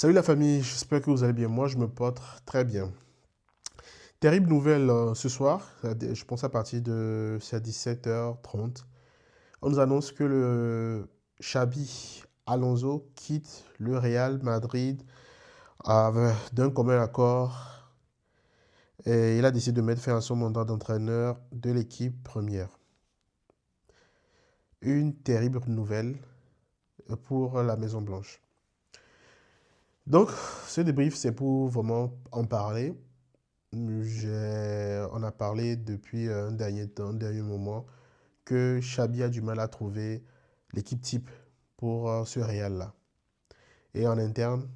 Salut la famille, j'espère que vous allez bien. Moi, je me porte très bien. Terrible nouvelle ce soir, je pense à partir de c'est à 17h30. On nous annonce que le Xabi Alonso quitte le Real Madrid d'un commun accord et il a décidé de mettre fin à son mandat d'entraîneur de l'équipe première. Une terrible nouvelle pour la Maison Blanche. Donc, ce débrief, c'est pour vraiment en parler. On a parlé depuis un dernier temps, un dernier moment, que Xabi a du mal à trouver l'équipe type pour ce Real-là. Et en interne,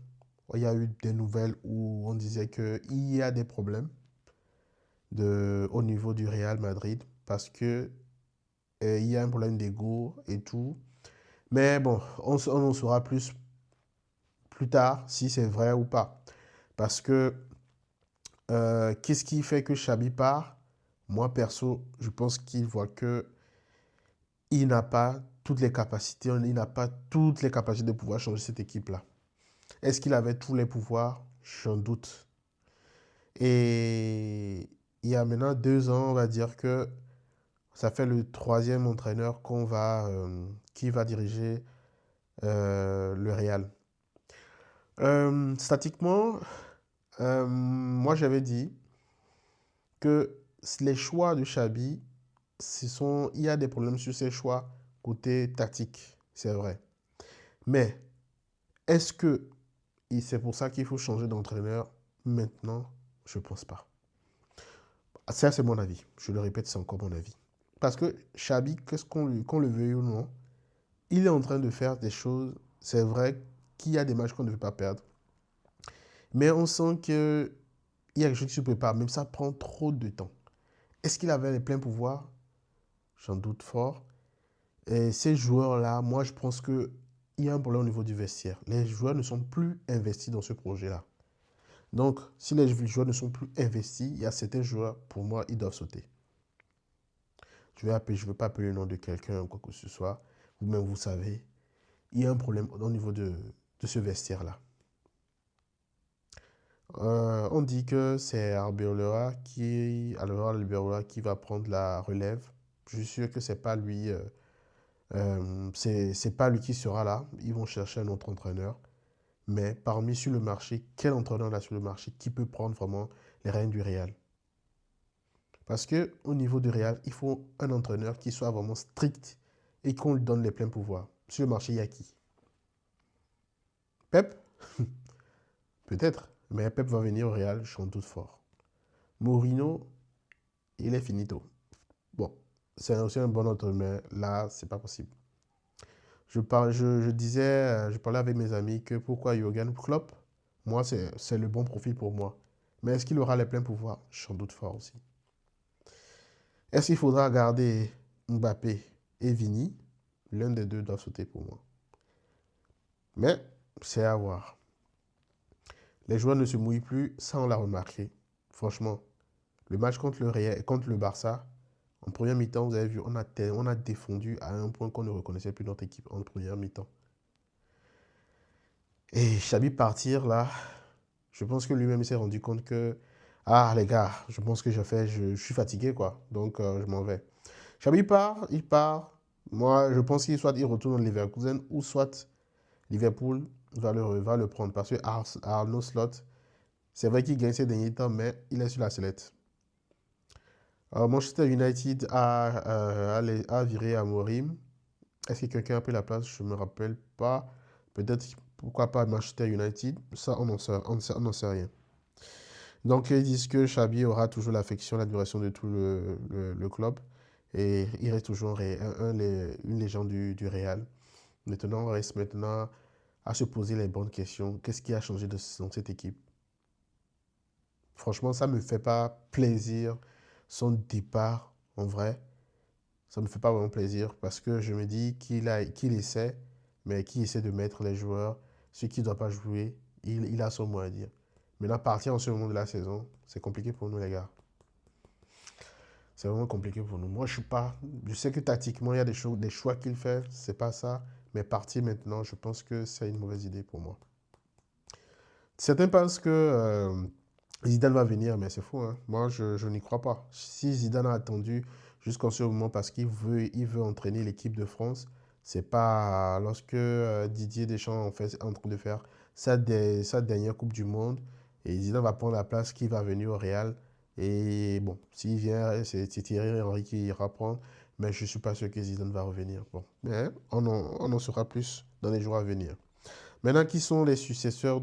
il y a eu des nouvelles où on disait qu'il y a des problèmes au niveau du Real Madrid parce que il y a un problème d'ego et tout. Mais bon, on en saura plus tard si c'est vrai ou pas. Parce que qu'est-ce qui fait que Xabi part? Moi, perso, je pense qu'il voit que il n'a pas toutes les capacités, il n'a pas toutes les capacités de pouvoir changer cette équipe-là. Est-ce qu'il avait tous les pouvoirs? J'en doute. Et il y a maintenant 2 ans, on va dire que ça fait le troisième entraîneur qui va diriger le Real. Statiquement, moi j'avais dit que les choix de Xabi, il y a des problèmes sur ces choix côté tactique, c'est vrai. Mais est-ce que c'est pour ça qu'il faut changer d'entraîneur maintenant? Je ne pense pas. Ça, c'est mon avis. Je le répète, c'est encore mon avis. Parce que Xabi, qu'on le veuille ou non, il est en train de faire des choses. C'est vrai qu'il y a des matchs qu'on ne veut pas perdre. Mais on sent qu'il y a quelque chose qui se prépare. Même ça prend trop de temps. Est-ce qu'il avait les pleins pouvoirs? J'en doute fort. Et ces joueurs-là, moi, je pense qu'il y a un problème au niveau du vestiaire. Les joueurs ne sont plus investis dans ce projet-là. Donc, si les joueurs ne sont plus investis, il y a certains joueurs, pour moi, ils doivent sauter. Je ne veux pas appeler le nom de quelqu'un ou quoi que ce soit. Vous-même, vous savez, il y a un problème au niveau de ce vestiaire-là. On dit que c'est Arbeloa qui va prendre la relève. Je suis sûr que c'est pas lui. C'est pas lui qui sera là. Ils vont chercher un autre entraîneur. Mais parmi sur le marché, quel entraîneur là sur le marché qui peut prendre vraiment les rênes du Real? Parce que au niveau du Real, il faut un entraîneur qui soit vraiment strict et qu'on lui donne les pleins pouvoirs. Sur le marché, il y a qui? Pep? Peut-être. Mais Pep va venir au Real, je suis en doute fort. Mourinho, il est finito. Bon, c'est aussi un bon entraîneur, mais là, c'est pas possible. Je parlais avec mes amis que pourquoi Jürgen Klopp, moi, c'est le bon profil pour moi. Mais est-ce qu'il aura les pleins pouvoirs? J'en doute fort aussi. Est-ce qu'il faudra garder Mbappé et Vini? L'un des deux doit sauter pour moi. Mais c'est à voir. Les joueurs ne se mouillent plus, ça on l'a remarqué. Franchement, le match contre le Barça, en première mi-temps, vous avez vu, on a défendu à un point qu'on ne reconnaissait plus notre équipe en première mi-temps. Et Xabi partir là, je pense que lui-même s'est rendu compte que, ah les gars, je pense que je suis fatigué quoi, donc je m'en vais. Xabi part, il part. Moi, je pense qu'il soit il retourne au Leverkusen ou soit Liverpool va le prendre parce que Arnaud Slot, c'est vrai qu'il gagne ses derniers temps, mais il est sur la sellette. Manchester United a viré Amorim. Est-ce que quelqu'un a pris la place? Je ne me rappelle pas. Peut-être, pourquoi pas Manchester United? Ça, on n'en sait rien. Donc, ils disent que Xabi aura toujours l'affection, l'admiration de tout le club. Et il reste toujours une légende du Real. Maintenant, on reste maintenant à se poser les bonnes questions. Qu'est-ce qui a changé dans cette équipe? Franchement, ça ne me fait pas plaisir son départ, en vrai. Ça ne me fait pas vraiment plaisir parce que je me dis qu'il essaie, mais qu'il essaie de mettre les joueurs, ceux qui ne doivent pas jouer, il a son mot à dire. Maintenant, partir en ce moment de la saison, c'est compliqué pour nous, les gars. C'est vraiment compliqué pour nous. Moi, je suis pas. Je sais que tactiquement, il y a des choix qu'il fait, c'est pas ça. Mais partir maintenant, je pense que c'est une mauvaise idée pour moi. Certains pensent que Zidane va venir, mais c'est faux, hein. Moi, je n'y crois pas. Si Zidane a attendu jusqu'en ce moment parce il veut entraîner l'équipe de France, c'est pas lorsque Didier Deschamps est en train de faire sa dernière Coupe du Monde et Zidane va prendre la place qui va venir au Real. Et bon, s'il vient, c'est Thierry Henry qui ira prendre, mais je ne suis pas sûr que Zidane va revenir. Bon, mais on en saura plus dans les jours à venir. Maintenant, qui sont les successeurs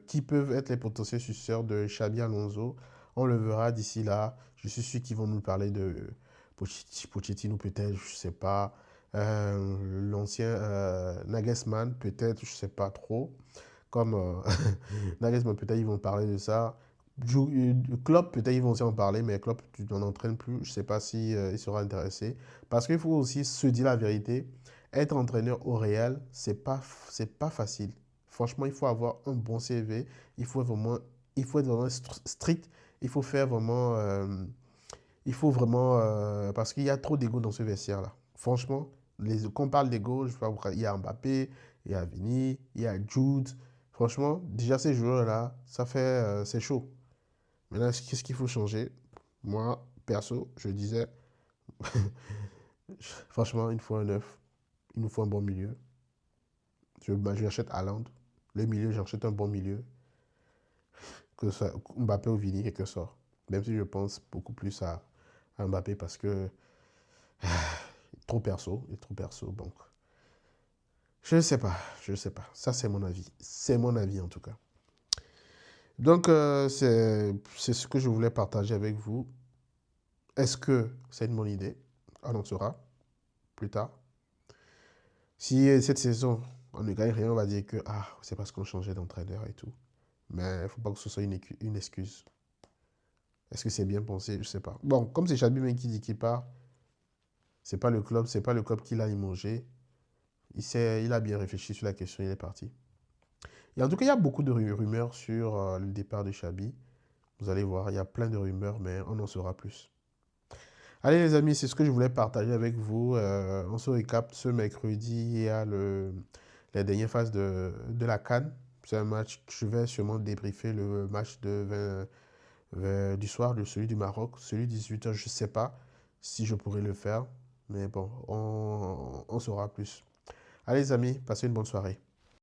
qui peuvent être les potentiels successeurs de Xabi Alonso? On le verra d'ici là. Je suis sûr qu'ils vont nous parler de Pochettino peut-être, je ne sais pas. L'ancien Nagelsmann peut-être, je ne sais pas trop. Comme Nagelsmann peut-être ils vont parler de ça. Klopp peut-être ils vont aussi en parler, mais Klopp tu n'en entraînes plus. Je ne sais pas si il sera intéressé. Parce qu'il faut aussi se dire la vérité. Être entraîneur au Real, c'est pas facile. Franchement, il faut avoir un bon CV. Il faut être vraiment strict. Il faut faire vraiment, parce qu'il y a trop d'ego dans ce vestiaire-là. Franchement, quand on parle d'ego, je sais pas, il y a Mbappé, il y a Vini, il y a Jude. Franchement, déjà ces joueurs-là, c'est chaud. Maintenant, qu'est-ce qu'il faut changer? Moi, perso, je disais, franchement, il nous faut un neuf. Il nous faut un bon milieu. J'achète Haaland. Le milieu, j'achète un bon milieu. Que ce soit Mbappé ou Vini, quelque sorte. Même si je pense beaucoup plus à Mbappé parce que trop perso, il est trop perso. Donc, je ne sais pas, je ne sais pas. Ça, c'est mon avis. C'est mon avis en tout cas. Donc, c'est ce que je voulais partager avec vous. Est-ce que c'est une bonne idée? On en saura plus tard. Si cette saison, on ne gagne rien, on va dire que c'est parce qu'on changeait d'entraîneur et tout. Mais il ne faut pas que ce soit une excuse. Est-ce que c'est bien pensé? Je ne sais pas. Bon, comme c'est Xabi qui dit qu'il part, c'est pas le club qui l'a limogé. Il a bien réfléchi sur la question, il est parti. Et en tout cas, il y a beaucoup de rumeurs sur le départ de Xabi. Vous allez voir, il y a plein de rumeurs, mais on en saura plus. Allez les amis, c'est ce que je voulais partager avec vous. On se récap ce mercredi, il y a la dernière phase de la CAN. C'est un match, je vais sûrement débriefer le match du soir, celui du Maroc. Celui de 18h, je ne sais pas si je pourrai le faire. Mais bon, on saura plus. Allez les amis, passez une bonne soirée.